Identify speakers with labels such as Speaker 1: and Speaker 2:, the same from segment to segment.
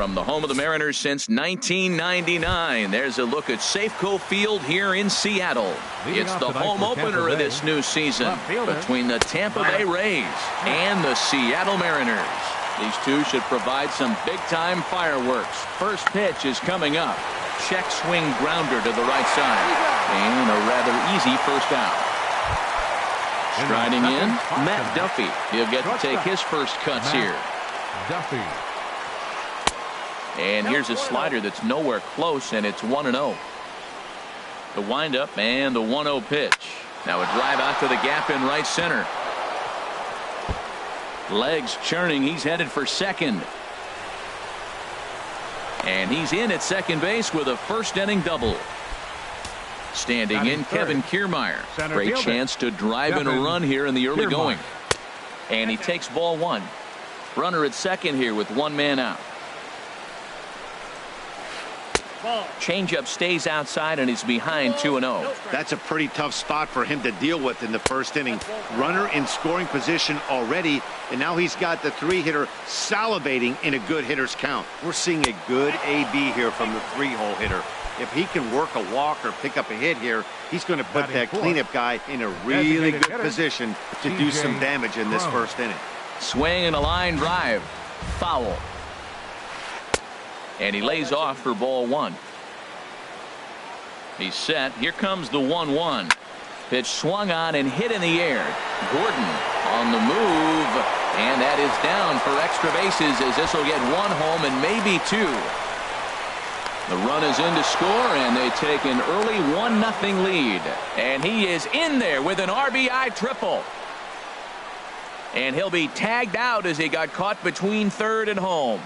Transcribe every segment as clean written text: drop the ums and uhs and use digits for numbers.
Speaker 1: From the home of the Mariners since 1999, there's a look at Safeco Field here in Seattle. It's the home opener of this new season between the Tampa Bay Rays and the Seattle Mariners. These two should provide some big-time fireworks. First pitch is coming up. Check swing grounder to the right side. And a rather easy first out. Striding in, Matt Duffy. He'll get to take his first cuts here.
Speaker 2: Duffy.
Speaker 1: And here's a slider that's nowhere close, and it's 1-0. The windup and the 1-0 pitch. Now a drive out to the gap in right center. Legs churning. He's headed for second. And he's in at second base with a first inning double. Standing in, Kevin Kiermaier. Great chance to drive in a run here in the early going. And he takes ball one. Runner at second here with one man out. Changeup stays outside and he's behind 2-0.
Speaker 3: That's a pretty tough spot for him to deal with in the first inning. Runner in scoring position already, and now he's got the three-hitter salivating in a good hitter's count. We're seeing a good AB here from the three-hole hitter. If he can work a walk or pick up a hit here, he's going to put that cleanup guy in a really good position to do some damage in this first inning.
Speaker 1: Swing and a line drive. Foul. And he lays off for ball one. He's set. Here comes the 1-1. Pitch swung on and hit in the air. Gordon on the move. And that is down for extra bases, as this will get one home and maybe two. The run is in to score, and they take an early 1-0 lead. And he is in there with an RBI triple. And he'll be tagged out as he got caught between third and home.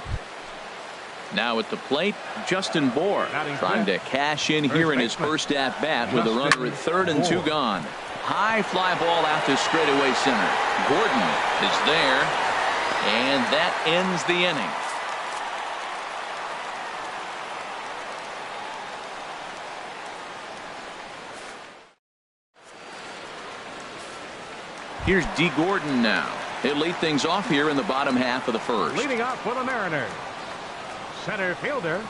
Speaker 1: Now at the plate, Justin Bour trying to cash in here in his first at bat with a runner at third and two gone. High fly ball out to straightaway center. Gordon is there, and that ends the inning. Here's D. Gordon now. He'll lead things off here in the bottom half of the first.
Speaker 2: Leading off for the Mariners, center fielder,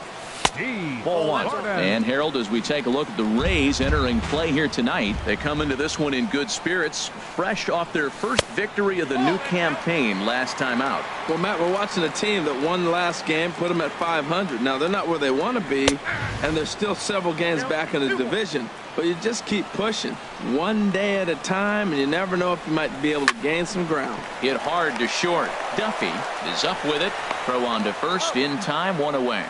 Speaker 2: D.
Speaker 1: Ball one. And Harold, as we take a look at the Rays entering play here tonight, they come into this one in good spirits, fresh off their first victory of the new campaign last time out.
Speaker 4: Well, Matt, we're watching a team that won last game, put them at 500. Now, they're not where they want to be, and they're still several games back in the division. But you just keep pushing one day at a time, and you never know if you might be able to gain some ground.
Speaker 1: Hit hard to short. Duffy is up with it. Throw on to first in time, one away.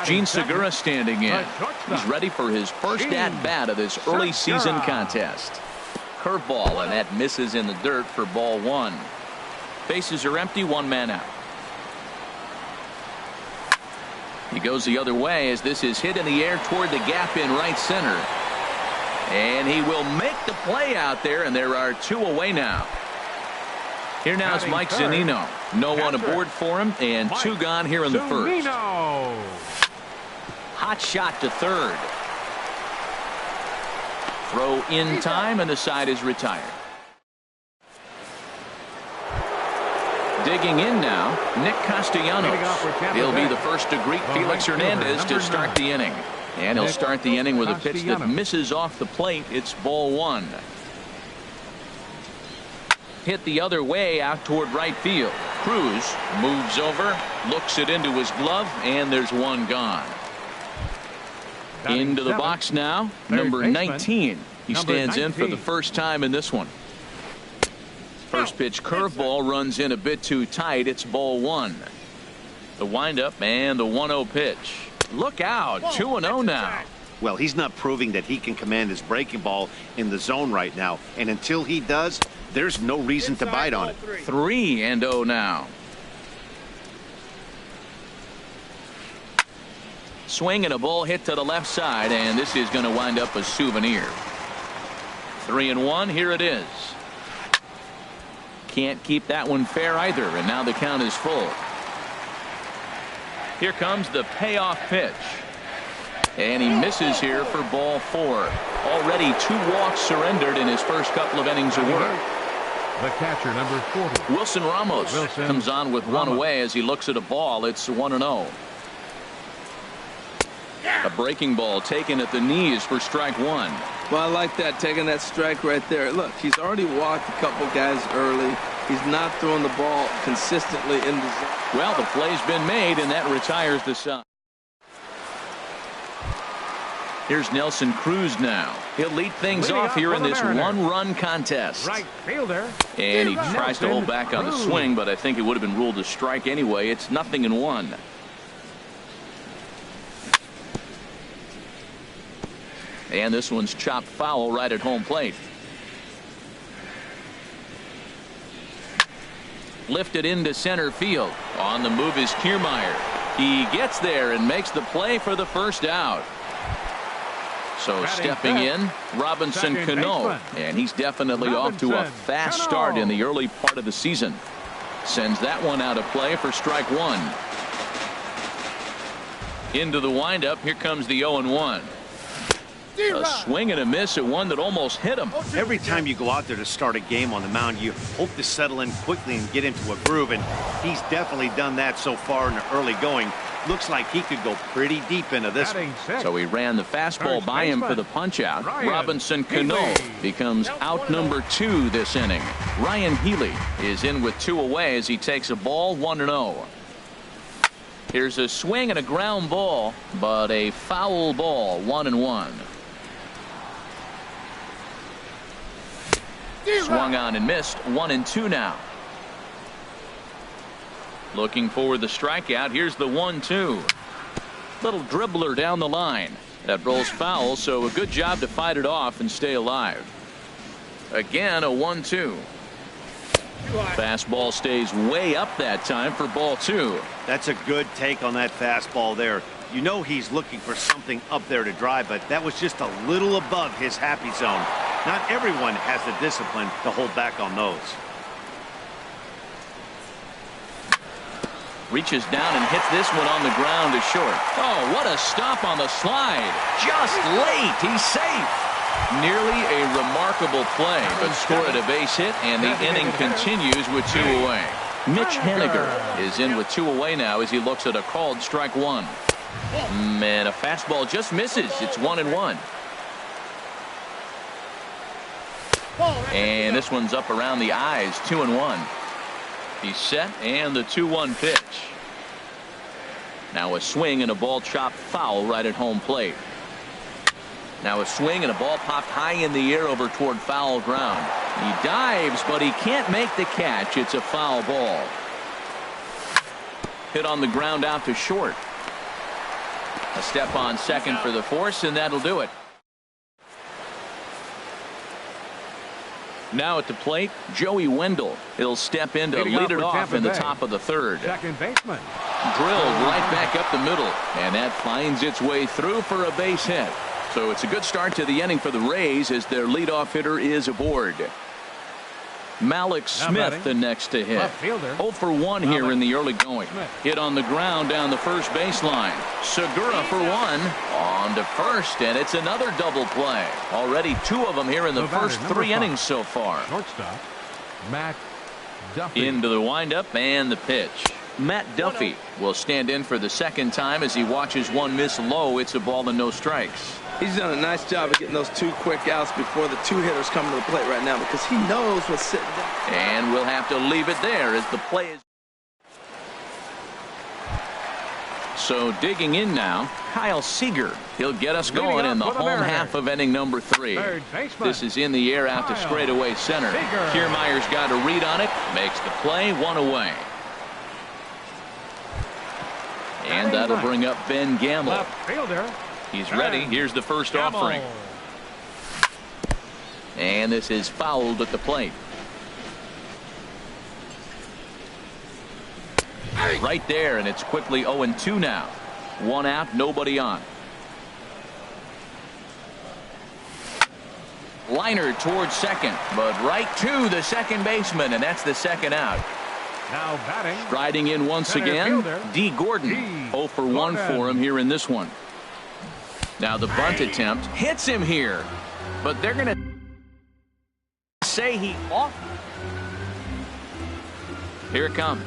Speaker 1: Gene Segura standing in. He's ready for his first at-bat of this early season contest. Curveball, and that misses in the dirt for ball one. Bases are empty, one man out. He goes the other way as this is hit in the air toward the gap in right center. And he will make the play out there, and there are two away now. Here now is Mike Zunino. No one aboard for him, and two gone here in the first. Hot shot to third. Throw in time, and the side is retired. Digging in now, Nick Castellanos. He'll be the first to greet Felix Hernandez to start the inning. And he'll start the inning with a pitch that misses off the plate. It's ball one. Hit the other way out toward right field. Cruz moves over, looks it into his glove, and there's one gone. Into the box now, number 19. He stands in for the first time in this one. First pitch curveball runs in a bit too tight. It's ball one. The windup and the 1-0 pitch. Look out, 2-0 now.
Speaker 3: Well, he's not proving that he can command his breaking ball in the zone right now. And until he does, there's no reason to bite on it.
Speaker 1: 3-0 now. Swing and a ball hit to the left side, and this is going to wind up a souvenir. 3-1, here it is. Can't keep that one fair either, and now the count is full. Here comes the payoff pitch. And he misses here for ball four. Already 2 walks surrendered in his first couple of innings of work.
Speaker 2: The catcher, number 40.
Speaker 1: Wilson Ramos comes on with one away as he looks at a ball. It's 1-0. A breaking ball taken at the knees for strike one.
Speaker 4: Well, I like that, taking that strike right there. Look, he's already walked a couple guys early. He's not throwing the ball consistently in the zone.
Speaker 1: Well, the play's been made, and that retires the side. Here's Nelson Cruz now. He'll lead things off here in this one-run contest.
Speaker 2: Right fielder.
Speaker 1: And he tries to hold back on the swing, but I think it would have been ruled a strike anyway. It's 0-1. And this one's chopped foul right at home plate. Lifted into center field. On the move is Kiermaier. He gets there and makes the play for the first out. So stepping in, Robinson Cano. And he's definitely off to a fast start in the early part of the season. Sends that one out of play for strike one. Into the windup. Here comes the 0-1. A swing and a miss at one that almost hit him.
Speaker 3: Every time you go out there to start a game on the mound, you hope to settle in quickly and get into a groove, and he's definitely done that so far in the early going. Looks like he could go pretty deep into this one.
Speaker 1: So he ran the fastball by him for the punch out. Robinson Cano becomes out number 2 this inning. Ryan Healy is in with 2 away as he takes a ball 1-0. Here's a swing and a ground ball, but a foul ball, 1-1. Swung on and missed, 1-2 now. Looking for the strikeout. Here's the 1-2. Little dribbler down the line. That rolls foul, so a good job to fight it off and stay alive. Again, a 1-2. Fastball stays way up that time for ball 2.
Speaker 3: That's a good take on that fastball there. You know he's looking for something up there to drive, but that was just a little above his happy zone. Not everyone has the discipline to hold back on those.
Speaker 1: Reaches down and hits this one on the ground to short. Oh, what a stop on the slide. Just late. He's safe. Nearly a remarkable play, but scored a base hit, and the inning continues with 2 away. Mitch Haniger is in with 2 away now as he looks at a called strike one. Man, a fastball just misses. It's 1-1. And this one's up around the eyes, 2-1. He's set, and the 2-1 pitch. Now a swing and a ball chopped foul right at home plate. Now a swing and a ball popped high in the air over toward foul ground. He dives, but he can't make the catch. It's a foul ball. Hit on the ground out to short. A step on second for the force, and that'll do it. Now at the plate, Joey Wendell. He'll step in to lead it off in the top of the third.
Speaker 2: Second baseman.
Speaker 1: Drilled right back up the middle, and that finds its way through for a base hit. So it's a good start to the inning for the Rays as their leadoff hitter is aboard. Malik Smith the next to hit. 0 for 1 here in the early going. Hit on the ground down the first baseline. Segura for 1 on to first, and it's another double play. Already 2 of them here in the first 3 innings so far.
Speaker 2: Shortstop, Matt Duffy.
Speaker 1: Into the windup and the pitch. Matt Duffy will stand in for the second time as he watches one miss low. It's a ball and no strikes.
Speaker 4: He's done a nice job of getting those 2 quick outs before the 2 hitters come to the plate right now because he knows what's sitting down.
Speaker 1: And we'll have to leave it there as the play is. So digging in now, Kyle Seager. He'll get us going in the home half of inning number 3. This is in the air out to straightaway center. Kiermaier's got a read on it. Makes the play, 1 away. And that'll bring up Ben Gamble.
Speaker 2: Left fielder.
Speaker 1: He's ready. Here's the first offering. And this is fouled at the plate. Right there, and it's quickly 0-2 now. 1 out, nobody on. Liner towards second, but right to the second baseman, and that's the second out.
Speaker 2: Now batting.
Speaker 1: Striding in once again, D. Gordon. 0 for 1 for him here in this one. Now the bunt attempt hits him here, but they're going to say he off. Here it comes.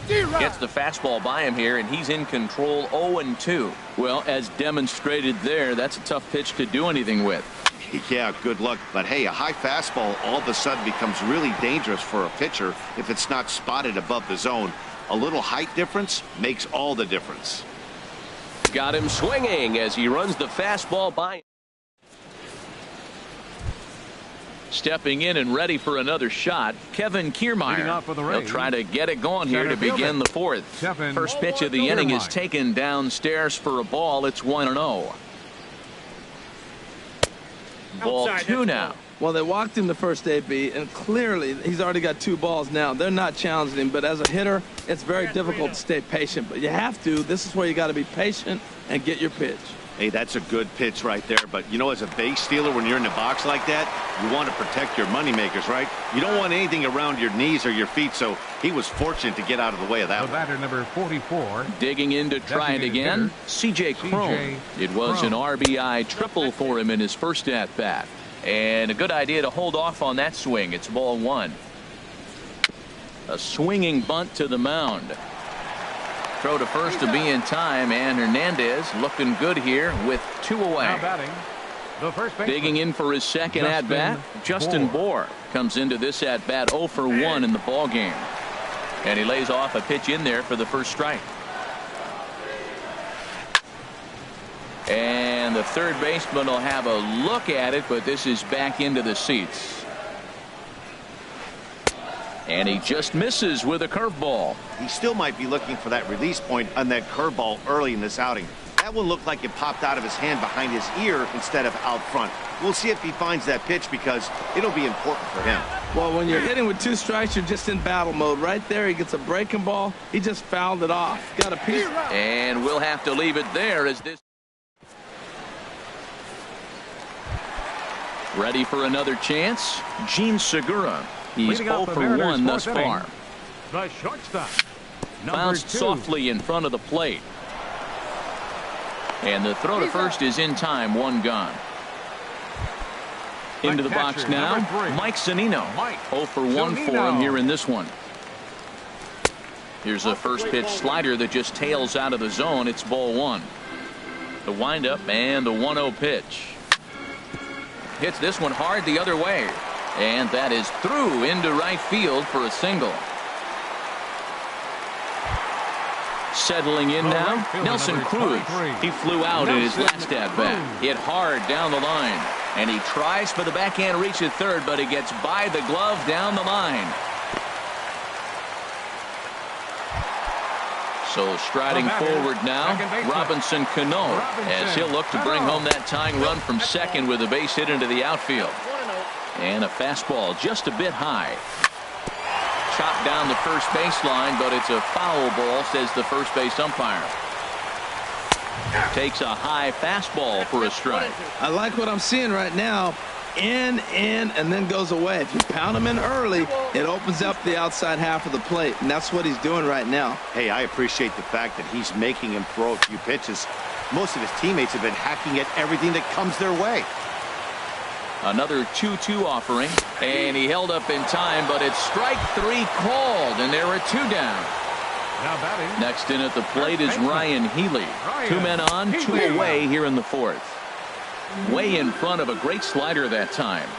Speaker 1: Gets the fastball by him here, and he's in control 0-2. Well, as demonstrated there, that's a tough pitch to do anything with.
Speaker 3: Yeah, good luck. But hey, a high fastball all of a sudden becomes really dangerous for a pitcher if it's not spotted above the zone. A little height difference makes all the difference.
Speaker 5: Got him swinging as he runs the fastball by.
Speaker 1: Stepping in and ready for another shot, Kevin Kiermaier. They'll try to get it going here to begin the fourth. First pitch of the inning is taken downstairs for a ball. It's 1-0. Ball 2 now.
Speaker 4: Well, they walked him the first AB, and clearly he's already got 2 balls now. They're not challenging him, but as a hitter, it's very difficult to stay patient. But you have to. This is where you got to be patient and get your pitch.
Speaker 3: Hey, that's a good pitch right there. But, you know, as a base stealer, when you're in the box like that, you want to protect your moneymakers, right? You don't want anything around your knees or your feet, so he was fortunate to get out of the way of that.
Speaker 2: The batter, number 44.
Speaker 1: Digging in to try it again, C.J. Cron. It was an RBI triple for him in his first at-bat. And a good idea to hold off on that swing. It's ball 1. A swinging bunt to the mound. Throw to first to be in time, and Hernandez looking good here with 2 away.
Speaker 2: Now batting, the first baseman.
Speaker 1: Digging in for his second at-bat, Justin Bour comes into this at-bat 0 for 1 in the ball game. And he lays off a pitch in there for the first strike. And the third baseman will have a look at it, but this is back into the seats. And he just misses with a curveball.
Speaker 3: He still might be looking for that release point on that curveball early in this outing. That one looked like it popped out of his hand behind his ear instead of out front. We'll see if he finds that pitch because it'll be important for him.
Speaker 4: Well, when you're hitting with 2 strikes, you're just in battle mode. Right there, he gets a breaking ball. He just fouled it off. Got a piece.
Speaker 1: And we'll have to leave it there as this. Ready for another chance? Gene Segura. He's 0 for 1 thus far.
Speaker 2: The shortstop.
Speaker 1: Bounced softly in front of the plate. And the throw to first is in time. 1 gone. Into the box now, Mike Zunino. 0 for 1 for him here in this one. Here's a first pitch slider that just tails out of the zone. It's ball 1. The windup and the 1-0 pitch. Hits this one hard the other way. And that is through into right field for a single. Settling in now, Nelson Cruz. He flew out in his last at-bat. Hit hard down the line. And he tries for the backhand reach at third, but he gets by the glove down the line. So striding forward now, Robinson Cano, as he'll look to bring home that tying run from second with a base hit into the outfield. And a fastball just a bit high. Chopped down the first baseline, but it's a foul ball, says the first base umpire. Takes a high fastball for a strike.
Speaker 4: I like what I'm seeing right now. In, and then goes away. If you pound him in early, it opens up the outside half of the plate, and that's what he's doing right now.
Speaker 3: Hey, I appreciate the fact that he's making him throw a few pitches. Most of his teammates have been hacking at everything that comes their way.
Speaker 1: Another 2-2 offering, and he held up in time, but it's strike 3 called, and there are 2 down.
Speaker 2: Now batting.
Speaker 1: Next in at the plate is Ryan Healy. 2 men on, 2 away here in the fourth. Way in front of a great slider that time.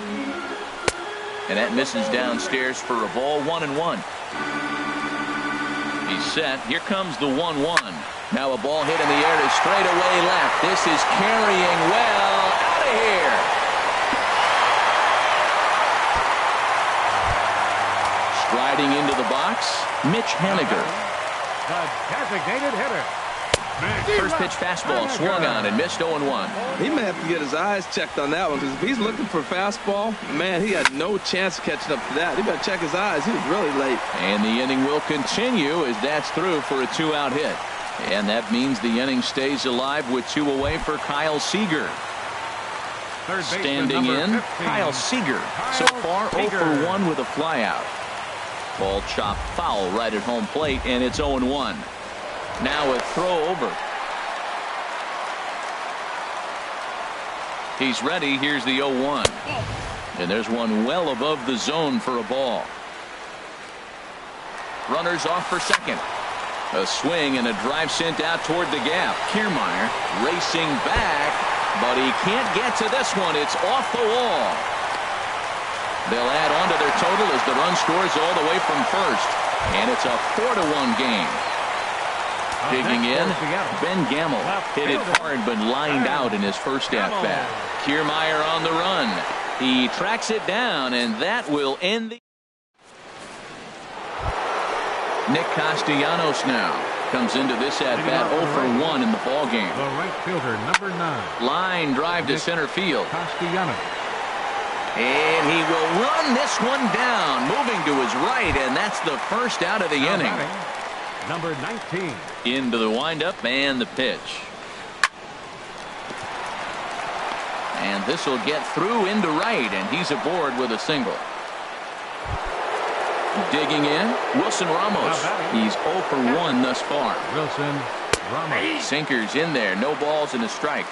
Speaker 1: And that misses downstairs for a ball. 1-1. He's set. Here comes the 1-1. Now a ball hit in the air to straightaway left. This is carrying well out of here. Striding into the box, Mitch Haniger.
Speaker 2: The designated hitter.
Speaker 1: First pitch fastball swung on and missed 0-1.
Speaker 4: He may have to get his eyes checked on that one, because if he's looking for fastball, man, he had no chance of catching up to that. He better check his eyes. He was really late.
Speaker 1: And the inning will continue as that's through for a 2-out hit. And that means the inning stays alive with 2 away for Kyle Seager. Standing in, 15. Kyle Seager. So far 0 for 1 with a flyout. Ball chopped foul right at home plate, and it's 0-1. Now a throw over. He's ready. Here's the 0-1. And there's one well above the zone for a ball. Runners off for second. A swing and a drive sent out toward the gap. Kiermaier racing back, but he can't get to this one. It's off the wall. They'll add on to their total as the run scores all the way from first. And it's a 4-1 game. Digging in, Ben Gamel hit it hard but lined out in his first at-bat. Kiermaier on the run. He tracks it down, and that will end the... Nick Castellanos now comes into this at-bat 0 for 1 in the ballgame.
Speaker 2: The right fielder, number 9.
Speaker 1: Line drive to center field.
Speaker 2: Castellanos.
Speaker 1: And he will run this one down, moving to his right, and that's the first out of the inning.
Speaker 2: Number 19.
Speaker 1: Into the windup and the pitch. And this will get through into right, and he's aboard with a single. Digging in, Wilson Ramos. He's 0 for 1 thus far.
Speaker 2: Wilson Ramos.
Speaker 1: Sinkers in there, no balls and a strike.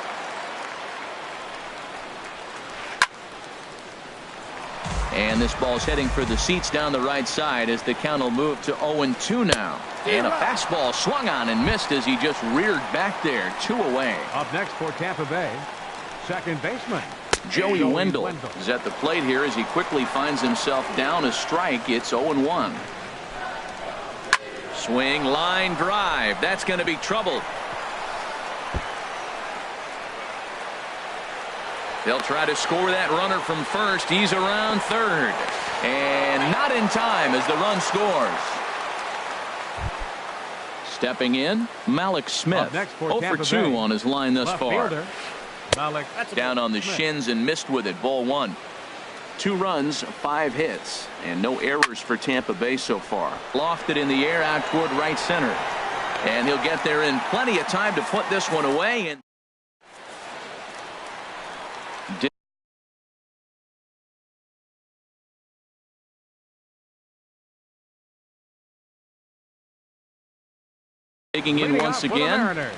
Speaker 1: And this ball's heading for the seats down the right side as the count will move to 0-2 now. And a fastball swung on and missed as he just reared back there. 2 away.
Speaker 2: Up next for Tampa Bay, second baseman
Speaker 1: Joey Wendell is at the plate here as he quickly finds himself down a strike. It's 0-1. Swing, line drive. That's going to be trouble. They'll try to score that runner from first. He's around third. And not in time as the run scores. Stepping in, Malik Smith. 0 for 2 on his line thus far. Down on the shins and missed with it. Ball 1. 2 runs, 5 hits, and no errors for Tampa Bay so far. Lofted in the air out toward right center. And he'll get there in plenty of time to put this one away. And digging in once again.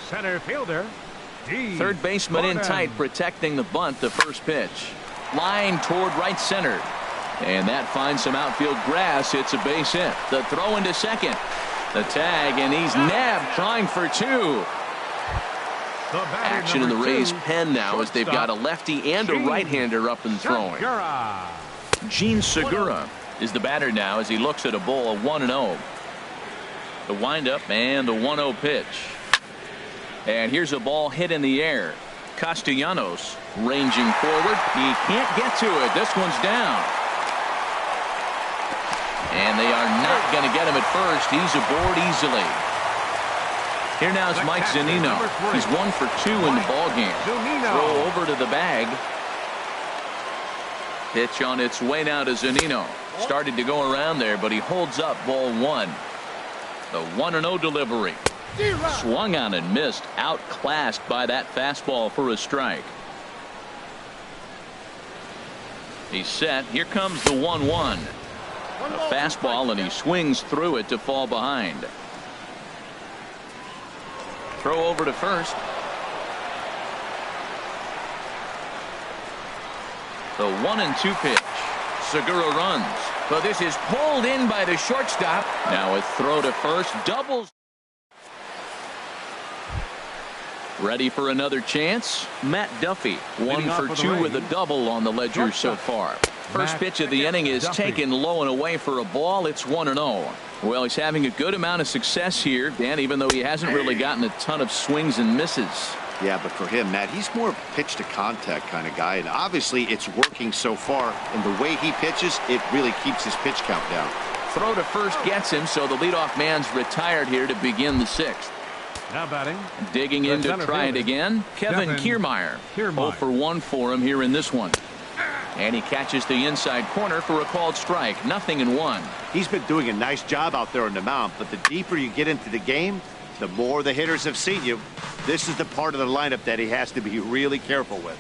Speaker 2: Center fielder.
Speaker 1: Third baseman in tight, protecting the bunt. The first pitch. Line toward right center. And that finds some outfield grass. It's a base hit. The throw into second. The tag, and he's nabbed, trying for 2. Action in the Rays' pen now as they've got a lefty and a right-hander up and throwing. Jean Segura is the batter now as he looks at a ball of 1-0. The windup and the 1-0 pitch. And here's a ball hit in the air. Castellanos ranging forward. He can't get to it. This one's down. And they are not going to get him at first. He's aboard easily. Here now is Mike Zunino. He's 1 for 2 in the ballgame. Throw over to the bag. Pitch on its way now to Zunino. Started to go around there, but he holds up ball 1. The 1-0 delivery. Swung on and missed. Outclassed by that fastball for a strike. He's set. Here comes the 1-1. A fastball, and he swings through it to fall behind. Throw over to first. The 1-2 pitch. Segura runs, but this is pulled in by the shortstop. Now a throw to first. Doubles. Ready for another chance? Matt Duffy, 1 for 2 with a double on the ledger so far. First pitch of the inning is taken low and away for a ball. It's 1-0. Well, he's having a good amount of success here, Dan, even though he hasn't really gotten a ton of swings and misses.
Speaker 3: Yeah, but for him, Matt, he's more pitch to contact kind of guy, and obviously it's working so far, and the way he pitches, it really keeps his pitch count down.
Speaker 1: Throw to first gets him, so the leadoff man's retired here to begin the 6th.
Speaker 2: Now batting.
Speaker 1: Digging in to try it again, Kevin Kiermaier. 0 for 1 for him here in this one. And he catches the inside corner for a called strike. 0-1.
Speaker 3: He's been doing a nice job out there on the mound, but the deeper you get into the game, the more the hitters have seen you. This is the part of the lineup that he has to be really careful with.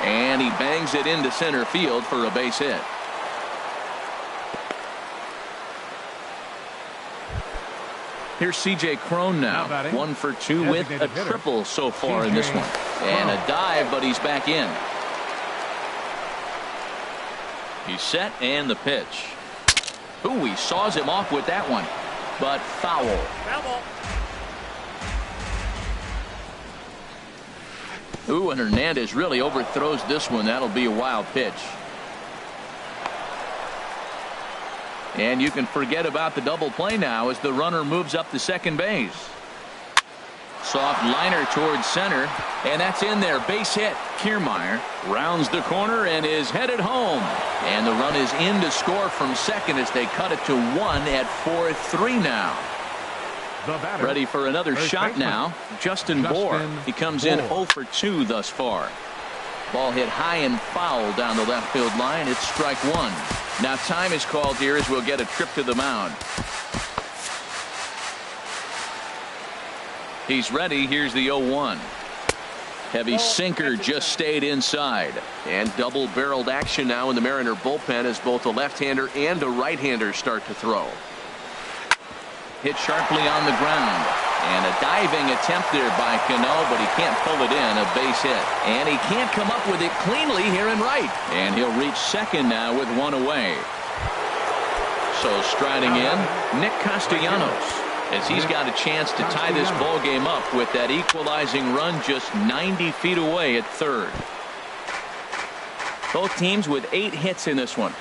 Speaker 1: And he bangs it into center field for a base hit. Here's C.J. Cron now. 1 for 2 with a triple so far in this one. And a dive, but he's back in. He's set and the pitch. Ooh, he saws him off with that one, but foul. Ooh, and Hernandez really overthrows this one. That'll be a wild pitch. And you can forget about the double play now as the runner moves up to second base. Soft liner towards center, and that's in there. Base hit. Kiermaier rounds the corner and is headed home. And the run is in to score from second as they cut it to 1 at 4-3 now. Ready for another shot now. Justin Bour. He comes in 0 for 2 thus far. Ball hit high and foul down the left field line. It's strike 1. Now time is called here as we'll get a trip to the mound. He's ready. Here's the 0-1. Heavy sinker just stayed inside.
Speaker 5: And double-barreled action now in the Mariner bullpen as both a left-hander and a right-hander start to throw.
Speaker 1: Hit sharply on the ground. And a diving attempt there by Cano, but he can't pull it in. A base hit. And he can't come up with it cleanly here in right. And he'll reach second now with 1 away. So striding in, Nick Castellanos, as he's got a chance to tie this ball game up with that equalizing run just 90 feet away at third. Both teams with 8 hits in this one.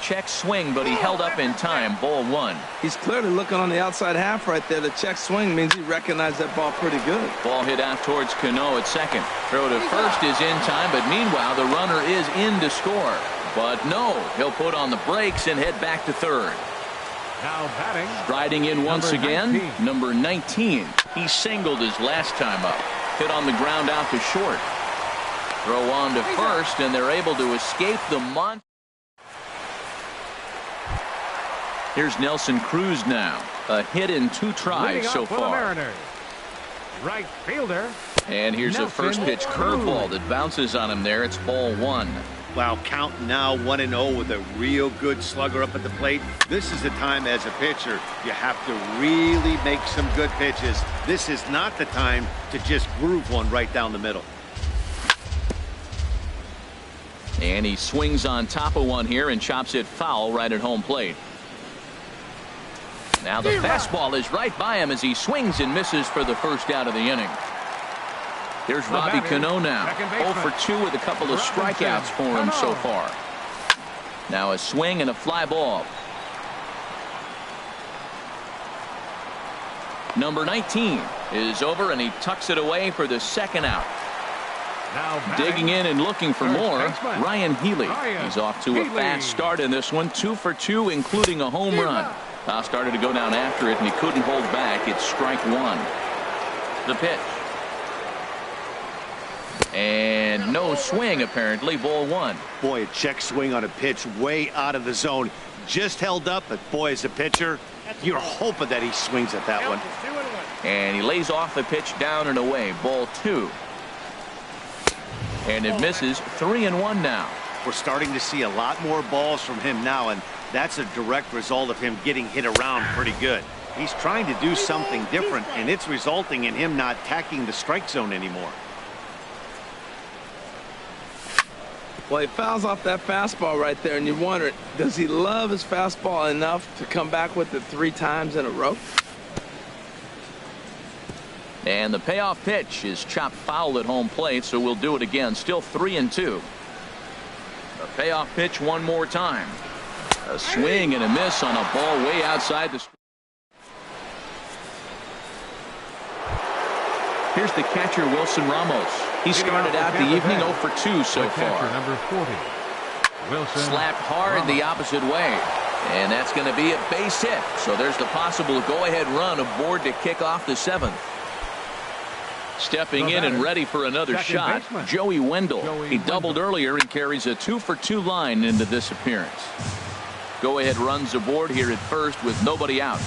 Speaker 1: Check swing, but he held up in time. Ball 1.
Speaker 4: He's clearly looking on the outside half right there. The check swing means he recognized that ball pretty good.
Speaker 1: Ball hit out towards Cano at second. Throw to first is in time, but meanwhile the runner is in to score. But no, he'll put on the brakes and head back to third.
Speaker 2: Now batting.
Speaker 1: Striding in once again, number 19. He singled his last time up. Hit on the ground out to short. Throw on to first, and they're able to escape the monster. Here's Nelson Cruz now. A hit in 2 tries so far.
Speaker 2: Right fielder.
Speaker 1: And here's a first pitch curveball that bounces on him there. It's ball 1.
Speaker 3: Wow, count now 1-0 with a real good slugger up at the plate. This is the time as a pitcher you have to really make some good pitches. This is not the time to just groove one right down the middle.
Speaker 1: And he swings on top of one here and chops it foul right at home plate. Now the fastball is right by him as he swings and misses for the first out of the inning. Here's Robbie Cano now. 0 for 2 with a couple of strikeouts for him so far. Now a swing and a fly ball. Number 19 is over and he tucks it away for the second out. Digging in and looking for more, Ryan Healy. He's off to a fast start in this one. 2 for 2, including a home run. Started to go down after it and he couldn't hold back. It's strike 1. The pitch. And no swing apparently. Ball 1.
Speaker 3: Boy, a check swing on a pitch way out of the zone. Just held up, but boy, as a pitcher, you're hoping that he swings at that one.
Speaker 1: And he lays off the pitch down and away. Ball 2. And it misses. 3-1 now.
Speaker 3: We're starting to see a lot more balls from him now, and that's a direct result of him getting hit around pretty good. He's trying to do something different, and it's resulting in him not attacking the strike zone anymore.
Speaker 4: Well, he fouls off that fastball right there, and you wonder, does he love his fastball enough to come back with it 3 times in a row?
Speaker 1: And the payoff pitch is chopped foul at home plate, so we'll do it again. Still 3-2. A payoff pitch one more time. A swing and a miss on a ball way outside the. Here's the catcher, Wilson Ramos. He started out the evening 0 for 2 so far.
Speaker 2: Number 40. Wilson
Speaker 1: Slapped hard
Speaker 2: Ramos.
Speaker 1: the opposite way. And that's going to be a base hit. So there's the possible go-ahead run aboard to kick off the 7th. Stepping in and ready for another shot, Joey Wendell. He doubled earlier and carries a 2 for 2 line into this appearance. Go-ahead runs aboard here at first with nobody out.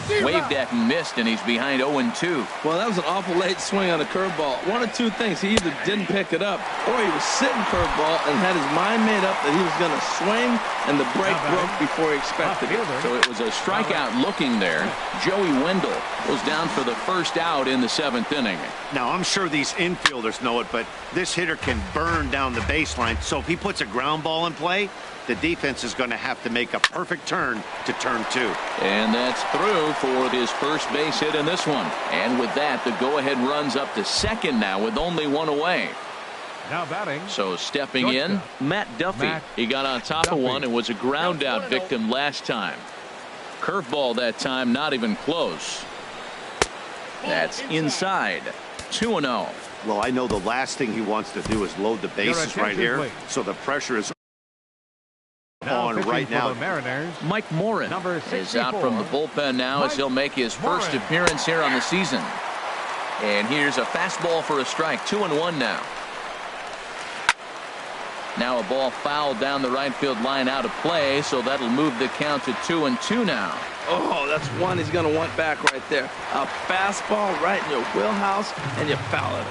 Speaker 1: Waved at and missed, and he's behind 0-2.
Speaker 4: Well, that was an awful late swing on a curveball. One of two things. He either didn't pick it up, or he was sitting curveball and had his mind made up that he was going to swing, and the break broke before he expected it.
Speaker 1: So it was a strikeout looking there. Joey Wendle goes down for the first out in the 7th inning.
Speaker 3: Now, I'm sure these infielders know it, but this hitter can burn down the baseline. So if he puts a ground ball in play, the defense is going to have to make a perfect turn to turn 2.
Speaker 1: And that's through for his first base hit in this one. And with that, the go-ahead runs up to second now with only one away.
Speaker 2: Now batting.
Speaker 1: So stepping in, Matt Duffy. He got on top of one and was a ground out victim last time. Curveball that time, not even close. That's inside. 2-0.
Speaker 3: Well, I know the last thing he wants to do is load the bases right here.
Speaker 2: Please.
Speaker 3: So the pressure is on right now.
Speaker 1: Mike Morin is out from the bullpen now as he'll make his first appearance here on the season. And here's a fastball for a strike. 2-1 now. Now a ball fouled down the right field line out of play, so that'll move the count to 2-2 now.
Speaker 4: Oh, that's one he's going to want back right there. A fastball right in your wheelhouse, and you foul it.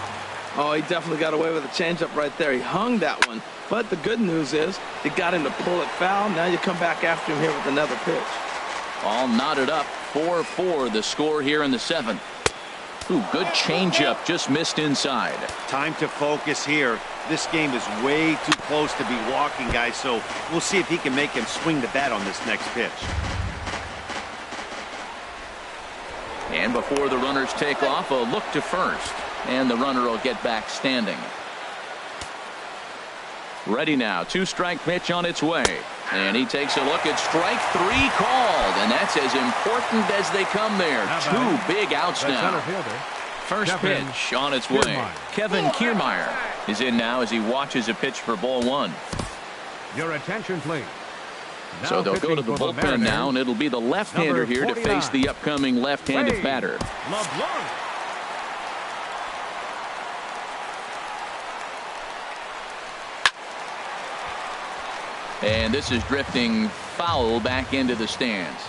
Speaker 4: Oh, he definitely got away with a changeup right there. He hung that one. But the good news is they got him to pull it foul. Now you come back after him here with another pitch.
Speaker 1: All knotted up. 4-4 the score here in the 7th. Ooh, good changeup, just missed inside.
Speaker 3: Time to focus here. This game is way too close to be walking, guys, so we'll see if he can make him swing the bat on this next pitch.
Speaker 1: And before the runners take off, a look to first. And the runner will get back standing. Ready now. 2-strike pitch on its way. And he takes a look at strike 3 called. And that's as important as they come there. 2 big outs now. First pitch on its way. Kevin Kiermaier is in now as he watches a pitch for ball 1.
Speaker 2: Your attention, please.
Speaker 1: So they'll go to the bullpen now, and it'll be the left-hander here to face the upcoming left-handed batter.
Speaker 2: LeBlanc.
Speaker 1: And this is drifting foul back into the stands.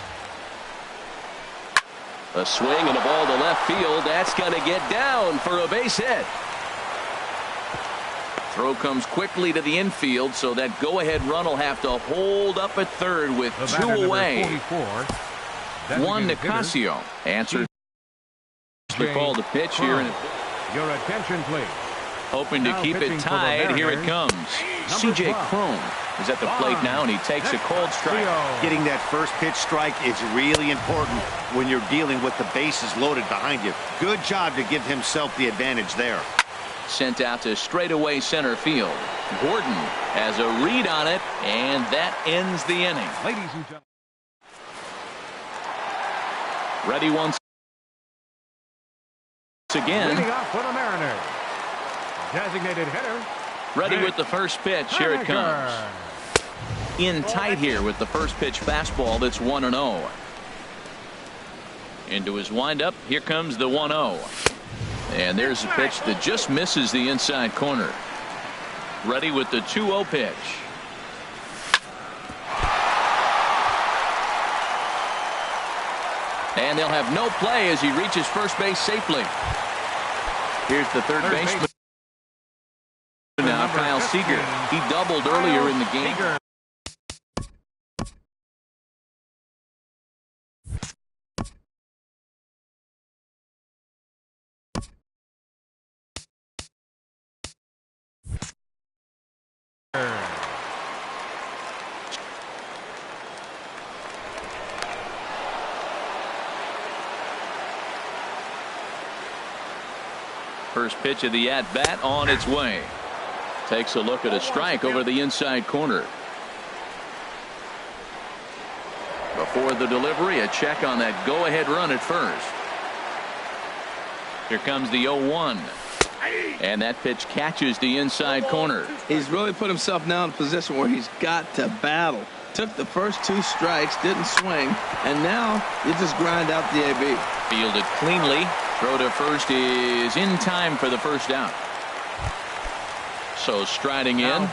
Speaker 1: A swing and a ball to left field. That's going to get down for a base hit. Throw comes quickly to the infield, so that go-ahead run will have to hold up at third with 2 away. 1 Nicasio answers the call to pitch here.
Speaker 2: Your attention, please.
Speaker 1: Hoping to keep it tied. Here it comes. C.J. Cron is at the plate now, and he takes a cold strike.
Speaker 3: Getting that first pitch strike is really important when you're dealing with the bases loaded behind you. Good job to give himself the advantage there.
Speaker 1: Sent out to straightaway center field. Gordon has a read on it, and that ends the inning.
Speaker 2: Ladies and gentlemen.
Speaker 1: Ready once again.
Speaker 2: Leading off for the Mariners. Designated hitter.
Speaker 1: Ready with the first pitch. Here it comes. In tight here with the first pitch fastball. That's 1-0. Into his windup. Here comes the 1-0. And there's a pitch that just misses the inside corner. Ready with the 2-0 pitch. And they'll have no play as he reaches first base safely. Here's the third baseman. Now Kyle Seager. He doubled earlier in the game. First pitch of the at-bat on its way. Takes a look at a strike over the inside corner. Before the delivery, a check on that go-ahead run at first. Here comes the 0-1. And that pitch catches the inside corner.
Speaker 4: He's really put himself now in a position where he's got to battle. Took the first 2 strikes, didn't swing, and now you just grind out the AB.
Speaker 1: Fielded cleanly. Throw to first is in time for the first out. So striding in.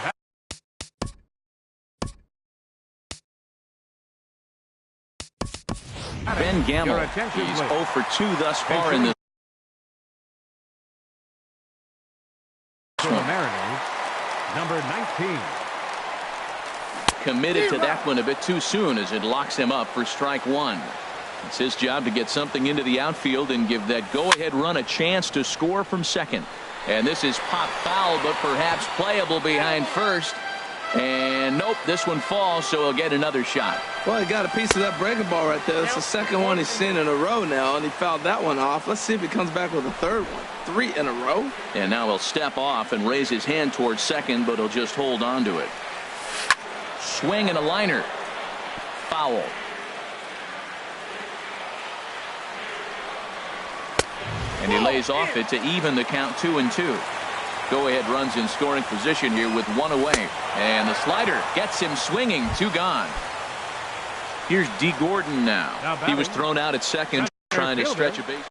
Speaker 1: Ben Gamble.
Speaker 2: Your attention,
Speaker 1: He's
Speaker 2: please.
Speaker 1: 0 for 2 thus far in this
Speaker 2: For the Mariners, number 19.
Speaker 1: committed to that one a bit too soon as it locks him up for strike one. It's his job to get something into the outfield and give that go-ahead run a chance to score from second. And this is pop foul, but perhaps playable behind first. And nope, this one falls, so he'll get another shot.
Speaker 4: Well, he got a piece of that breaking ball right there. It's the second one he's seen in a row now, and he fouled that one off. Let's see if he comes back with a third one. 3 in a row.
Speaker 1: And now he'll step off and raise his hand towards second, but he'll just hold on to it. Swing and a liner. Foul. And he lays off it to even the count 2-2. Go-ahead runs in scoring position here with 1 away. And the slider gets him swinging. 2 gone. Here's D. Gordon now. He was thrown out at second trying to stretch a base.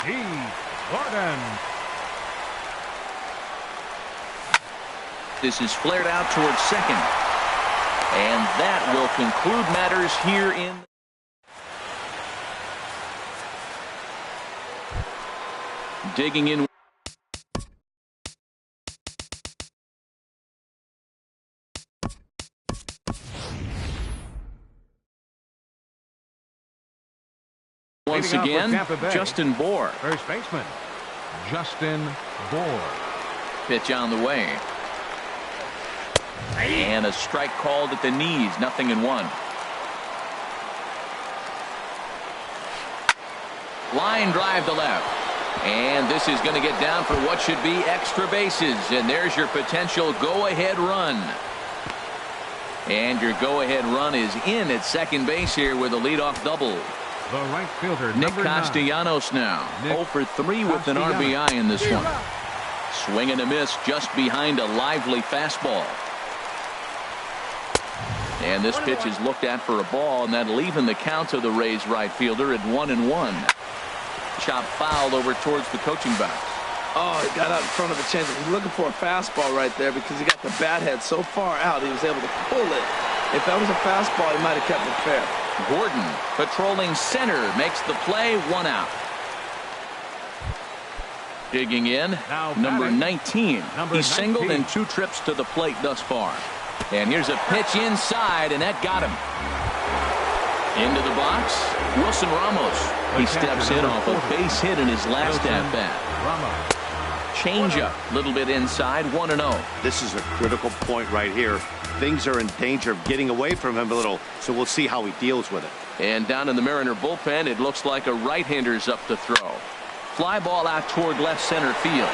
Speaker 2: D. Gordon.
Speaker 1: This is flared out towards second. And that will conclude matters here in. Digging in. Once again, Justin Bour.
Speaker 2: First baseman, Justin Bour.
Speaker 1: Pitch on the way. And a strike called at the knees. 0-1. Line drive to left. And this is going to get down for what should be extra bases. And there's your potential go-ahead run. And your go-ahead run is in at second base here with a leadoff double.
Speaker 2: The right fielder,
Speaker 1: Nick
Speaker 2: number 9.
Speaker 1: Castellanos now.
Speaker 2: Nick
Speaker 1: 0 for 3 with an RBI in this one. Swing and a miss just behind a lively fastball. And this pitch is looked at for a ball, and that'll even the count of the Rays right fielder at 1-1. Chop foul over towards the coaching box.
Speaker 4: Oh, he got out in front of the change. He's looking for a fastball right there because he got the bat head so far out he was able to pull it. If that was a fastball, he might have kept it fair.
Speaker 1: Gordon patrolling center makes the play. 1 out. Digging in, number 19. He singled in 2 trips to the plate thus far. And here's a pitch inside, and that got him. Into the box, Wilson Ramos. He steps in off a base hit in his last at-bat. Changeup, a little bit inside, 1-0.
Speaker 3: This is a critical point right here. Things are in danger of getting away from him a little, so we'll see how he deals with it.
Speaker 1: And down in the Mariner bullpen, it looks like a right-hander's up to throw. Fly ball out toward left center field.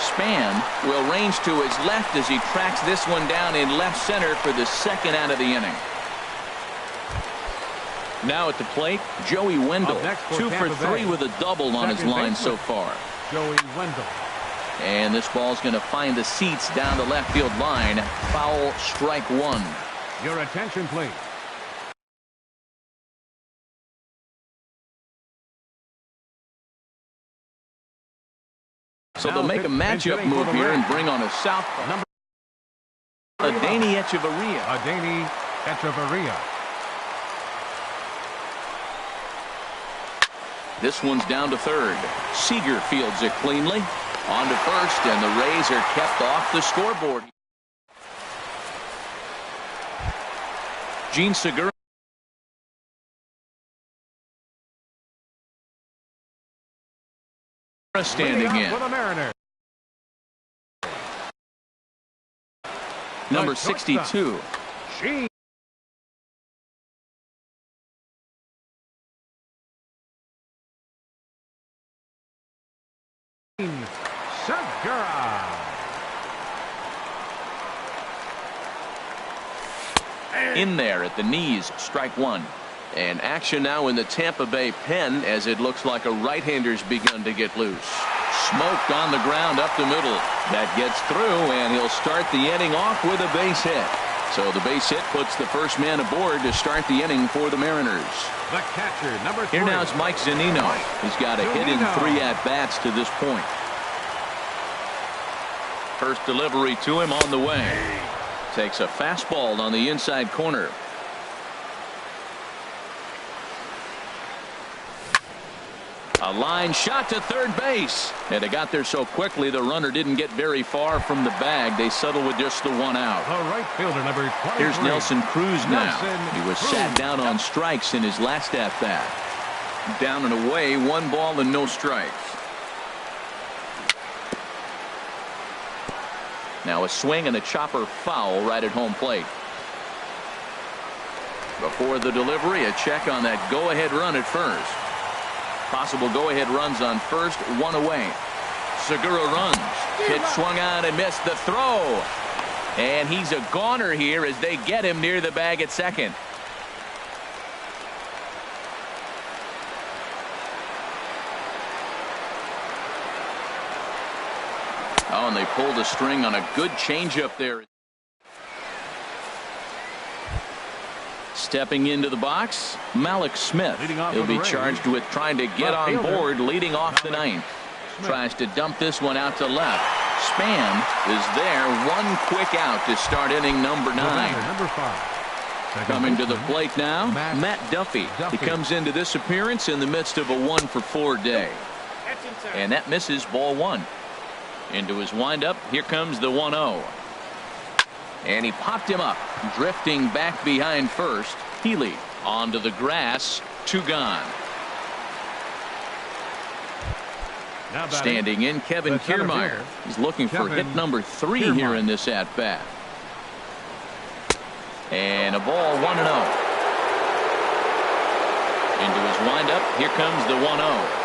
Speaker 1: Span will range to his left as he tracks this one down in left center for the second out of the inning. Now at the plate, Joey Wendell. 2 for 3 with a double on his line so far.
Speaker 2: Joey Wendell.
Speaker 1: And this ball's going to find the seats down the left field line. Foul, strike 1.
Speaker 2: Your attention, please.
Speaker 1: So they'll make a matchup move here and bring on a southpaw. Adeiny Echeverria.
Speaker 2: Adeiny Echeverria.
Speaker 1: This one's down to third. Seager fields it cleanly. On to first, and the Rays are kept off the scoreboard. Gene Segura standing in. Number 62.
Speaker 2: Gene Segura.
Speaker 1: In there at the knees, strike 1. And action now in the Tampa Bay pen as it looks like a right-hander's begun to get loose. Smoked on the ground up the middle. That gets through, and he'll start the inning off with a base hit. So the base hit puts the first man aboard to start the inning for the Mariners.
Speaker 2: The catcher, number 3.
Speaker 1: Here now is Mike Zunino. He's got a hit in 3 at-bats to this point. First delivery to him on the way. Takes a fastball on the inside corner. A line shot to third base. And they got there so quickly the runner didn't get very far from the bag. They settled with just the one out.
Speaker 2: The right fielder, number 23.
Speaker 1: Here's Nelson Cruz now.
Speaker 2: Nelson
Speaker 1: He was
Speaker 2: Cruz.
Speaker 1: sat down on strikes in his last at bat. Down and away, 1 ball and no strikes. Now a swing and a chopper foul right at home plate. Before the delivery, a check on that go-ahead run at first. Possible go-ahead runs on first, 1 away. Segura runs. Pitch swung on and missed the throw. And he's a goner here as they get him near the bag at second. Oh, and they pulled a string on a good changeup there. Stepping into the box, Malik Smith. He'll be charged with trying to get on board leading off the ninth. Tries to dump this one out to left. Span is there. 1 quick out to start inning number 9.
Speaker 2: Number 5.
Speaker 1: Coming to the plate now, Matt Duffy. He comes into this appearance in the midst of a 1-for-4 day. And that misses ball 1. Into his windup, here comes the 1-0. And he popped him up, drifting back behind first. Healy onto the grass, 2 gone. Standing in, Kevin Kiermaier. He's looking for hit number 3 here in this at-bat. And a ball, 1-0. Into his windup, here comes the 1-0.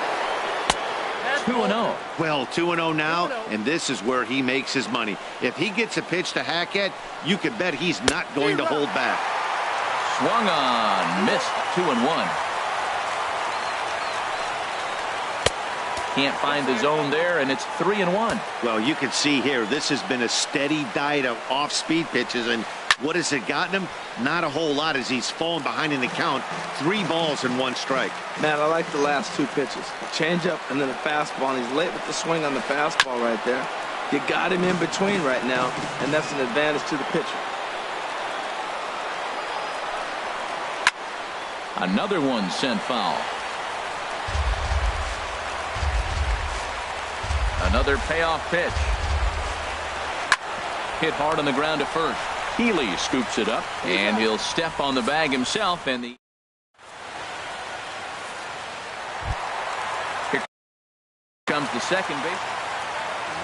Speaker 1: 2-0.
Speaker 3: Well, 2-0 now, and this is where he makes his money. If he gets a pitch to Hackett, you can bet he's not going to hold back.
Speaker 1: Swung on, missed. 2-1. Can't find the zone there, and it's 3-1.
Speaker 3: Well, you can see here, this has been a steady diet of off-speed pitches, and what has it gotten him? Not a whole lot as he's fallen behind in the count. 3 balls and 1 strike.
Speaker 4: Man, I like the last 2 pitches. Changeup and then a fastball, and he's late with the swing on the fastball right there. You got him in between right now, and that's an advantage to the pitcher.
Speaker 1: Another one sent foul. Another payoff pitch. Hit hard on the ground to first. Healy scoops it up, and he'll step on the bag himself. And here comes the second base.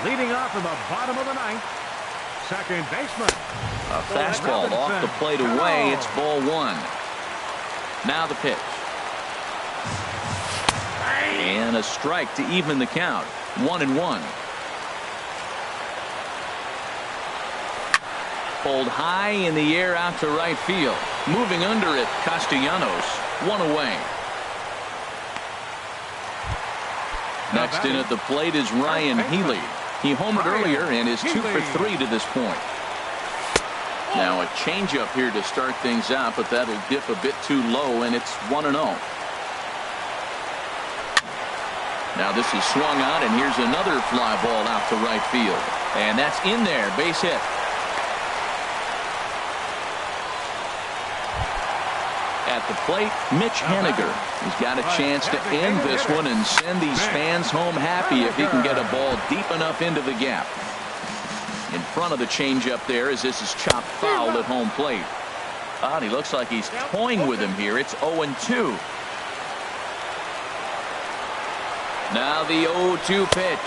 Speaker 2: Leading off in the bottom of the 9th, second baseman.
Speaker 1: A fastball off the plate away. It's ball 1. Now the pitch. And a strike to even the count. 1-1. Pulled high in the air out to right field. Moving under it, Castellanos. 1 away. Next in at the plate is Ryan Healy. He homered earlier and is 2 for 3 to this point. Now a changeup here to start things out, but that'll dip a bit too low, and it's 1-0. Now this is swung on, and here's another fly ball out to right field. And that's in there, base hit. At the plate, Mitch Haniger. He's got a chance to end this one and send these fans home happy if he can get a ball deep enough into the gap. In front of the changeup there as this is chopped foul at home plate. And he looks like he's toying with him here. It's 0-2. Now the 0-2 pitch.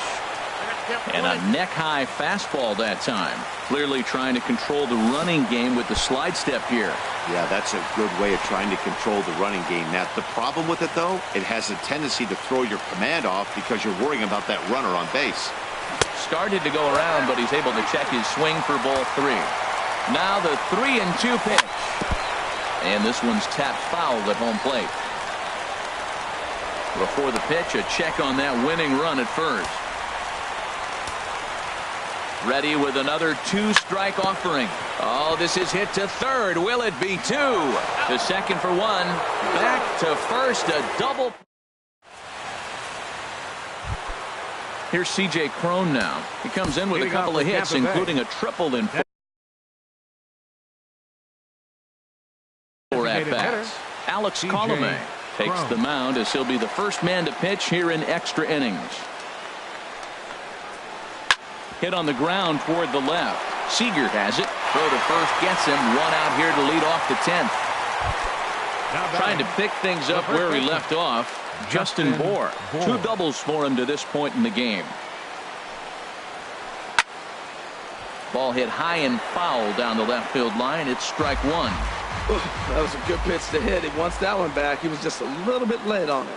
Speaker 1: And a neck-high fastball that time. Clearly trying to control the running game with the slide step here.
Speaker 3: Yeah, that's a good way of trying to control the running game. Now, the problem with it, though, it has a tendency to throw your command off because you're worrying about that runner on base.
Speaker 1: Started to go around, but he's able to check his swing for ball 3. Now the 3-2 pitch. And this one's tapped foul at home plate. Before the pitch, a check on that winning run at first. Ready with another 2-strike offering. Oh, this is hit to third. Will it be 2? To second for 1. Back to first. A double. Here's C.J. Cron now. He comes in with a couple of hits, including a triple in 4 at-bats. Alex Colomé Takes the mound as he'll be the first man to pitch here in extra innings. Hit on the ground toward the left. Seager has it. Throw to first gets him. One out here to lead off the 10th. Trying to pick things up where he left off. Justin Bour. 2 doubles for him to this point in the game. Ball hit high and foul down the left field line. It's strike 1.
Speaker 4: That was a good pitch to hit. He wants that one back. He was just a little bit late on it.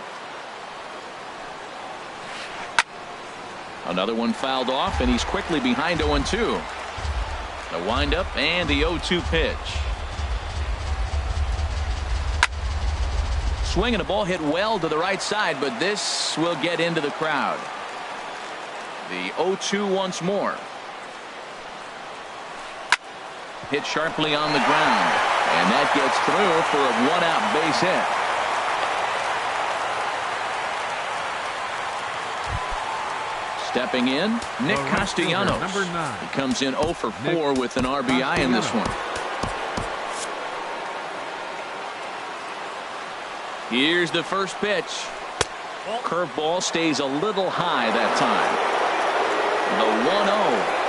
Speaker 1: Another one fouled off, and he's quickly behind 0-2. The windup and the 0-2 pitch. Swing and a ball hit well to the right side, but this will get into the crowd. The 0-2 once more. Hit sharply on the ground, and that gets through for a 1-out base hit. Stepping in, Nick Castellanos.
Speaker 2: Number 9.
Speaker 1: He comes in 0 for 4 with an RBI in this one. Here's the first pitch. Curveball stays a little high that time. The 1-0.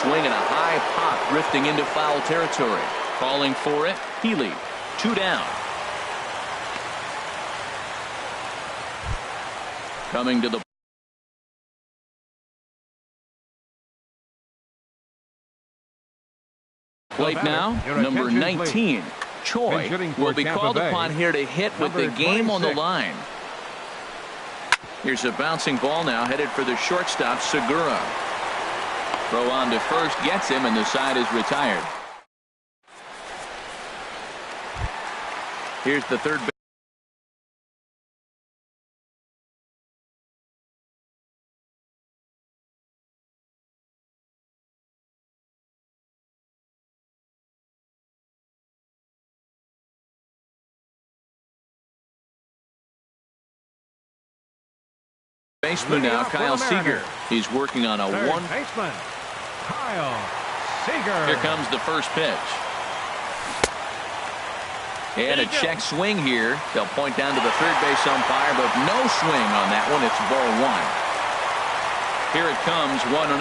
Speaker 1: Swinging a high pop, drifting into foul territory. Calling for it, Healy. 2 down. Coming to the plate now, number 19. Choi will be called upon here to hit with the game on the line. Here's a bouncing ball now headed for the shortstop, Segura. Throw on to first gets him, and the side is retired. Here's the third base. Baseman now, Kyle Seager. He's working on a
Speaker 2: Third
Speaker 1: 1.
Speaker 2: baseman, Kyle Seager.
Speaker 1: Here comes the first pitch. And a check swing here. They'll point down to the third base umpire, but no swing on that one. It's ball 1. Here it comes, 1-0.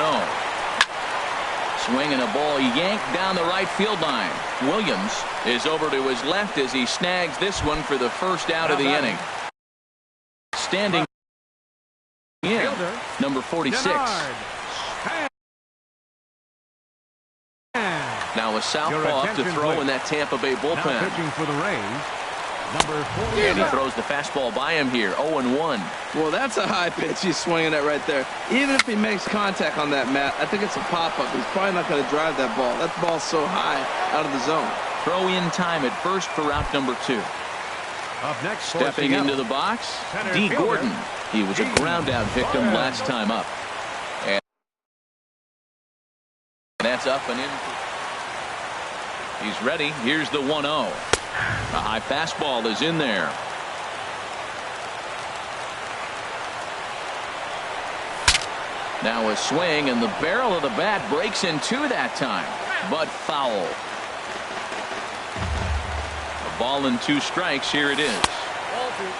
Speaker 1: Swing and a ball yanked down the right field line. Williams is over to his left as he snags this one for the first out of the inning. Standing in, number 46. Now a southpaw up to throw in that Tampa Bay bullpen.
Speaker 2: Now pitching for the Rays, number 40.
Speaker 1: And he throws the fastball by him here, 0-1.
Speaker 4: Well, that's a high pitch he's swinging at right there. Even if he makes contact on that, Matt, I think it's a pop-up. He's probably not going to drive that ball. That ball's so high out of the zone.
Speaker 1: Throw in time at first for route number 2.
Speaker 2: Up next,
Speaker 1: Stepping into the box, D. Gordon. He was a ground-out victim last time up. And that's up and in. He's ready. Here's the 1-0. A high fastball is in there. Now a swing, and the barrel of the bat breaks in 2 that time, but foul. A ball and 2 strikes. Here it is.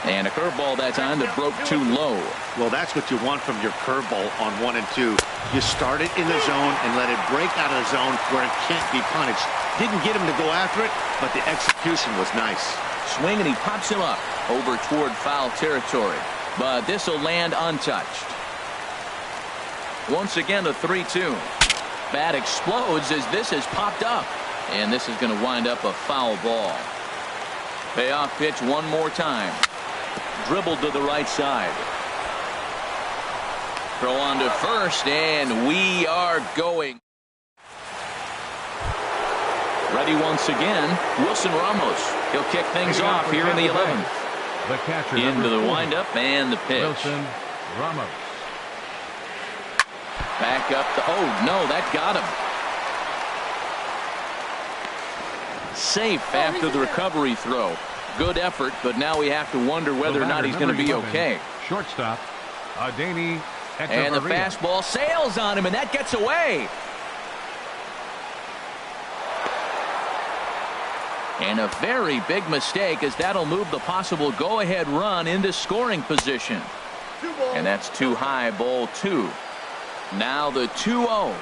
Speaker 1: And a curveball that time that broke too low.
Speaker 3: Well, that's what you want from your curveball on 1 and 2. You start it in the zone and let it break out of the zone where it can't be punished. Didn't get him to go after it, but the execution was nice.
Speaker 1: Swing, and he pops him up over toward foul territory. But this will land untouched. Once again, a 3-2. Bat explodes as this is popped up. And this is going to wind up a foul ball. Payoff pitch one more time. Dribbled to the right side. Throw on to first, and we are going. Ready once again, Wilson Ramos. He'll kick things off here in the 11th.
Speaker 2: The catcher,
Speaker 1: Into the windup and the pitch.
Speaker 2: Wilson Ramos.
Speaker 1: Back up the, oh no, that got him. Safe after the recovery throw. Good effort, but now we have to wonder whether or not he's going to be okay.
Speaker 2: Shortstop, Adeiny Echeverria.
Speaker 1: And the fastball sails on him, and that gets away. And a very big mistake, as that'll move the possible go-ahead run into scoring position. And that's too high, ball 2. Now the 2-0.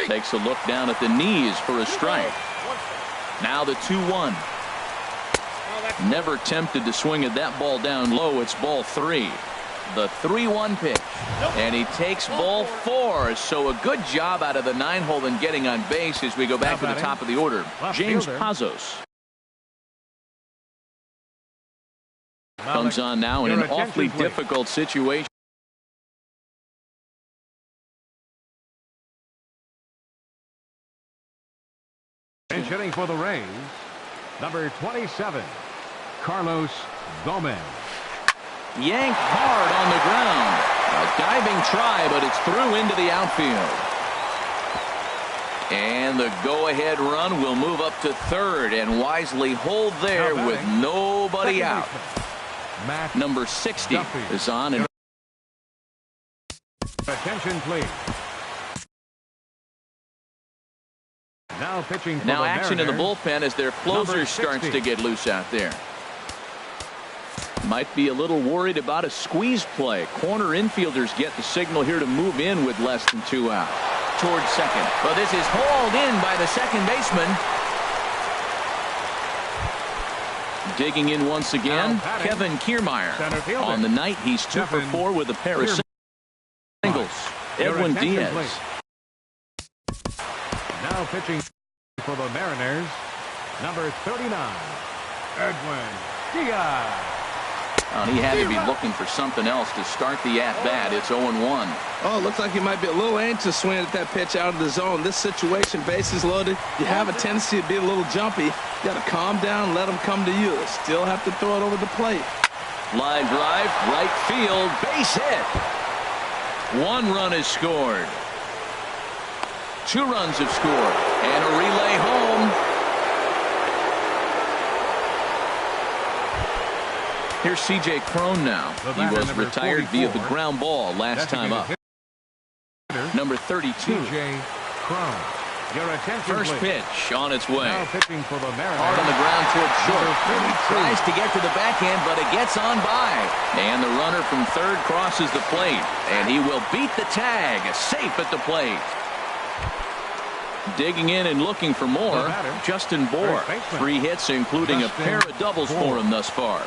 Speaker 1: Takes a look down at the knees for a strike. Now the 2-1. Never tempted to swing at that ball down low. It's ball 3. The 3-1 pitch. And he takes ball 4. So a good job out of the 9-hole in getting on base as we go back to the top of the order. James Pazos comes on now in an awfully difficult situation.
Speaker 2: Pinch hitting for the Rays, number 27, Carlos Gomez.
Speaker 1: Yanked hard on the ground. A diving try, but it's through into the outfield. And the go-ahead run will move up to third and wisely hold there with nobody out. Number 60 is on. And
Speaker 2: attention, please. Now pitching for
Speaker 1: now
Speaker 2: the
Speaker 1: action in the
Speaker 2: Mariners,
Speaker 1: bullpen as their closer starts to get loose out there. Might be a little worried about a squeeze play. Corner infielders get the signal here to move in with less than 2 out. Towards second. But this is hauled in by the second baseman. Digging in once again, Kevin Kiermaier. On the night, he's 2 for 4 with a pair of singles. Edwin Diaz.
Speaker 2: Now pitching for the Mariners, number 39, Edwin Diaz.
Speaker 1: He had to be looking for something else to start the at-bat. It's 0-1.
Speaker 4: Oh, looks like he might be a little anxious swinging at that pitch out of the zone. This situation, bases loaded, you have a tendency to be a little jumpy. You got to calm down, let them come to you. Still have to throw it over the plate.
Speaker 1: Line drive, right field, base hit. 1 run is scored. 2 runs have scored, and a relay home. Here's C.J. Cron now. He was retired via the ground ball last time up. Number 32.
Speaker 2: C.J. Cron. Your attention,
Speaker 1: First pitch on its way.
Speaker 2: Now pitching for the Mariners.
Speaker 1: Hard on the ground towards short. He tries to get to the backhand, but it gets on by. And the runner from third crosses the plate, and he will beat the tag. Safe at the plate. Digging in and looking for more, Justin Bour. 3 hits, including a pair of doubles for him thus far.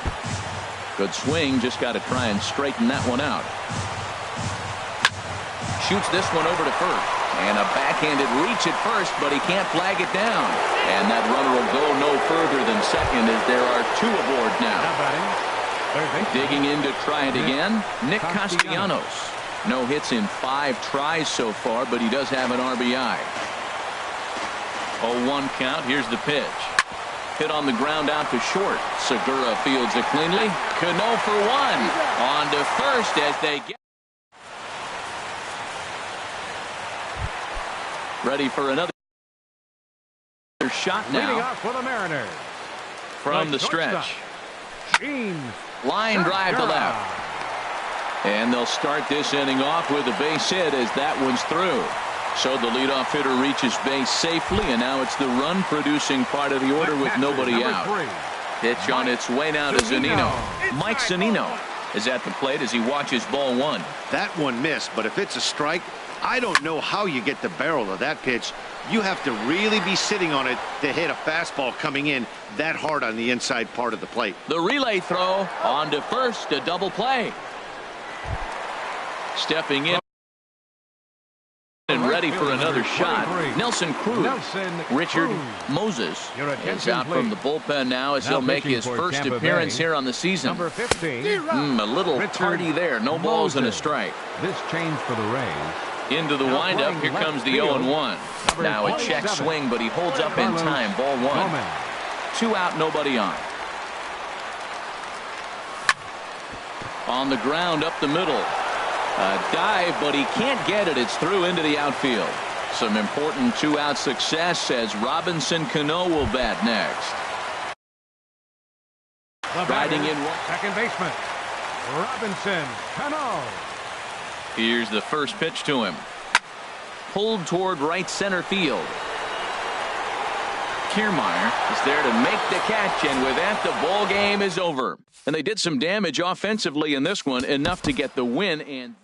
Speaker 1: Good swing, just got to try and straighten that one out. Shoots this one over to first. And a backhanded reach at first, but he can't flag it down. And that runner will go no further than second as there are 2 aboard now. Digging in to try it again, Nick Castellanos. No hits in 5 tries so far, but he does have an RBI. 0-1 count. Here's the pitch. Hit on the ground out to short. Segura fields it cleanly. Cano for 1. On to first as they get. Ready for another shot now.
Speaker 2: Leading off for the Mariners.
Speaker 1: From the stretch.
Speaker 2: Gene
Speaker 1: Line drive to
Speaker 2: Segura.
Speaker 1: left. And they'll start this inning off with a base hit as that one's through. So the leadoff hitter reaches base safely, and now it's the run-producing part of the order with nobody out. Pitch on its way now to Zunino. Mike Zunino is at the plate as he watches ball 1.
Speaker 3: That one missed, but if it's a strike, I don't know how you get the barrel of that pitch. You have to really be sitting on it to hit a fastball coming in that hard on the inside part of the plate.
Speaker 1: The relay throw on to first, a double play. Stepping in and ready for another shot. Nelson Cruz. Richard Moses is out from the bullpen now as he'll make his first appearance here on the season.
Speaker 2: Number 15.
Speaker 1: A little tardy there. No balls and a strike.
Speaker 2: This change for the Rays.
Speaker 1: Into the windup. Here comes the 0-1. Now a check swing, but he holds up in time. Ball 1. 2 out, nobody on. On the ground up the middle. A dive, but he can't get it. It's through into the outfield. Some important 2-out success as Robinson Cano will bat next. Riding in one.
Speaker 2: Second baseman, Robinson Cano.
Speaker 1: Here's the first pitch to him. Pulled toward right center field. Kiermaier is there to make the catch, and with that, the ball game is over. And they did some damage offensively in this one, enough to get the win. And